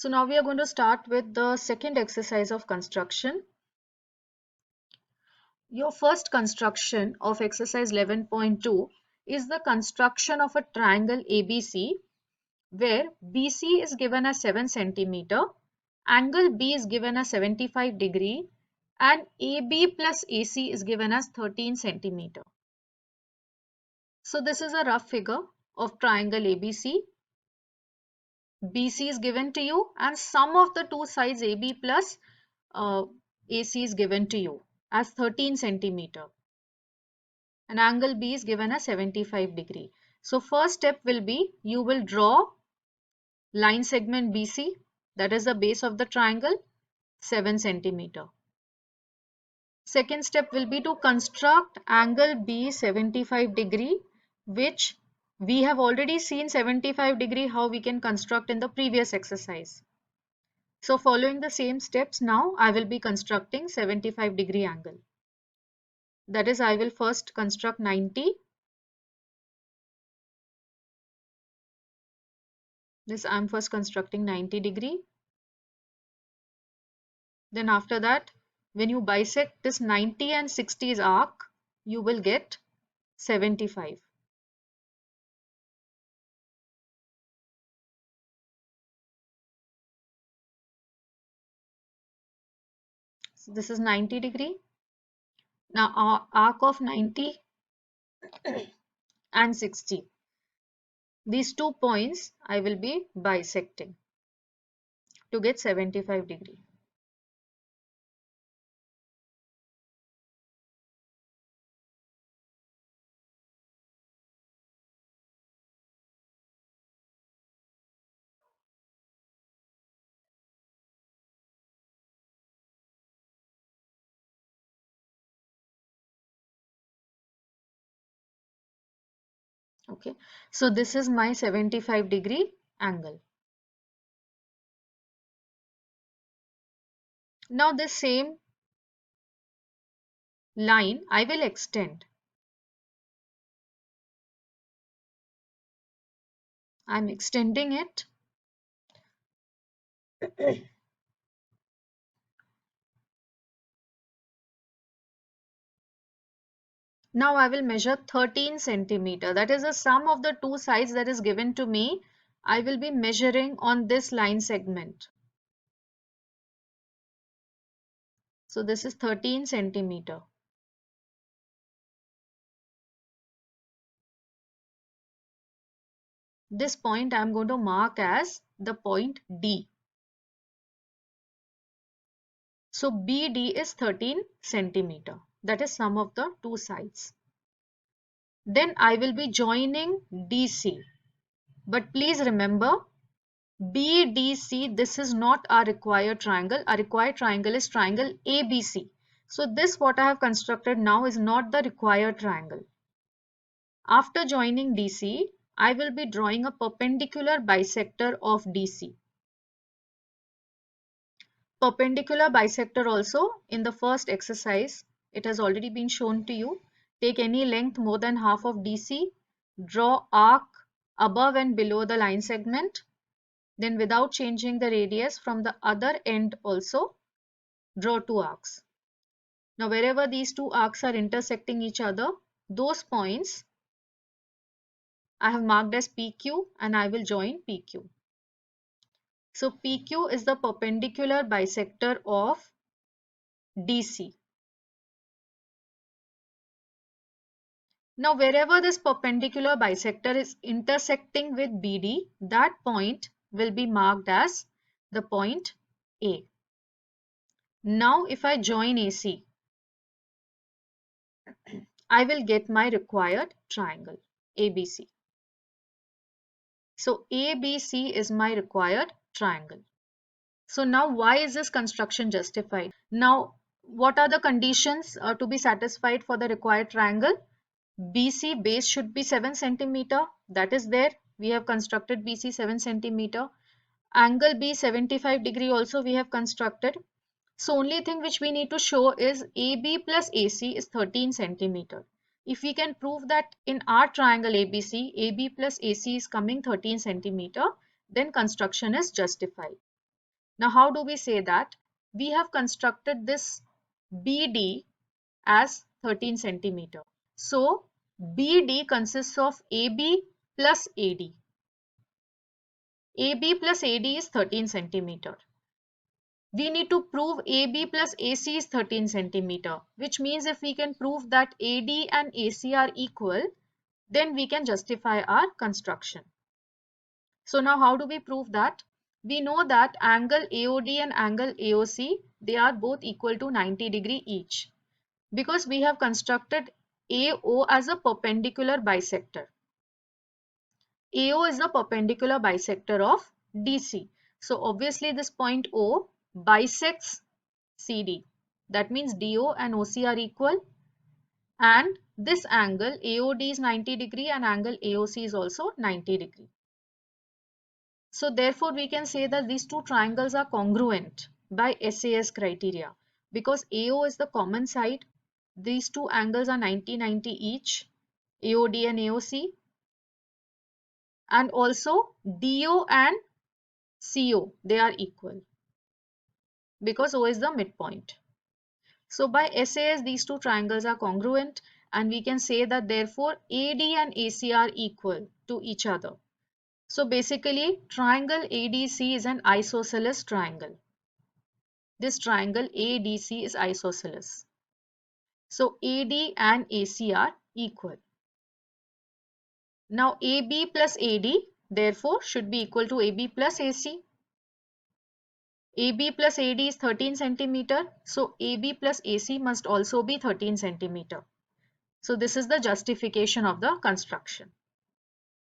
So now we are going to start with the second exercise of construction. Your first construction of exercise 11.2 is the construction of a triangle ABC where BC is given as 7 centimeter, angle B is given as 75 degree and AB plus AC is given as 13 centimeter. So this is a rough figure of triangle ABC. BC is given to you and sum of the two sides AB plus AC is given to you as 13 centimeter and angle B is given as 75 degree. So first step will be you will draw line segment BC, that is the base of the triangle, 7 centimeter. Second step will be to construct angle B 75 degree, which we have already seen 75 degree how we can construct in the previous exercise. So following the same steps, now I will be constructing 75 degree angle. That is, I will first construct 90. This I am first constructing 90 degree. Then after that, when you bisect this 90 and 60's arc, you will get 75. So this is 90 degree. Now our arc of 90 and 60. These 2 points I will be bisecting to get 75 degree. Okay, so this is my 75 degree angle. Now this same line I will extend. I'm extending it. Now I will measure 13 centimeter. That is the sum of the two sides that is given to me. I will be measuring on this line segment. So this is 13 centimeter. This point I am going to mark as the point D. So BD is 13 centimeter. That is sum of the two sides. Then I will be joining DC. But please remember, BDC, this is not our required triangle. Our required triangle is triangle ABC. So this what I have constructed now is not the required triangle. After joining DC, I will be drawing a perpendicular bisector of DC. Perpendicular bisector also in the first exercise, it has already been shown to you. Take any length more than half of DC, draw arc above and below the line segment. Then without changing the radius from the other end also, draw two arcs. Now wherever these two arcs are intersecting each other, those points I have marked as PQ and I will join PQ. So PQ is the perpendicular bisector of DC. Now wherever this perpendicular bisector is intersecting with BD, that point will be marked as the point A. Now if I join AC, I will get my required triangle ABC. So ABC is my required triangle. So now why is this construction justified? Now what are the conditions to be satisfied for the required triangle? BC base should be 7 centimeter. That is there. We have constructed BC 7 centimeter. Angle B 75 degree also we have constructed. So only thing which we need to show is AB plus AC is 13 centimeter. If we can prove that in our triangle ABC, AB plus AC is coming 13 centimeter, then construction is justified. Now, how do we say that? We have constructed this BD as 13 centimeter. So, BD consists of AB plus AD. AB plus AD is 13 centimeter. We need to prove AB plus AC is 13 centimeter, which means if we can prove that AD and AC are equal, then we can justify our construction. So now how do we prove that? We know that angle AOD and angle AOC, they are both equal to 90° each, because we have constructed AO as a perpendicular bisector. AO is the perpendicular bisector of DC. So obviously this point O bisects CD. That means DO and OC are equal, and this angle AOD is 90° and angle AOC is also 90°. So therefore we can say that these two triangles are congruent by SAS criteria, because AO is the common side. These two angles are 90-90 each, AOD and AOC, and also DO and CO, they are equal because O is the midpoint. So by SAS these two triangles are congruent, and we can say that therefore AD and AC are equal to each other. So basically triangle ADC is an isosceles triangle. This triangle ADC is isosceles. So AD and AC are equal. Now AB plus AD therefore should be equal to AB plus AC. AB plus AD is 13 centimeter. So AB plus AC must also be 13 centimeter. So this is the justification of the construction.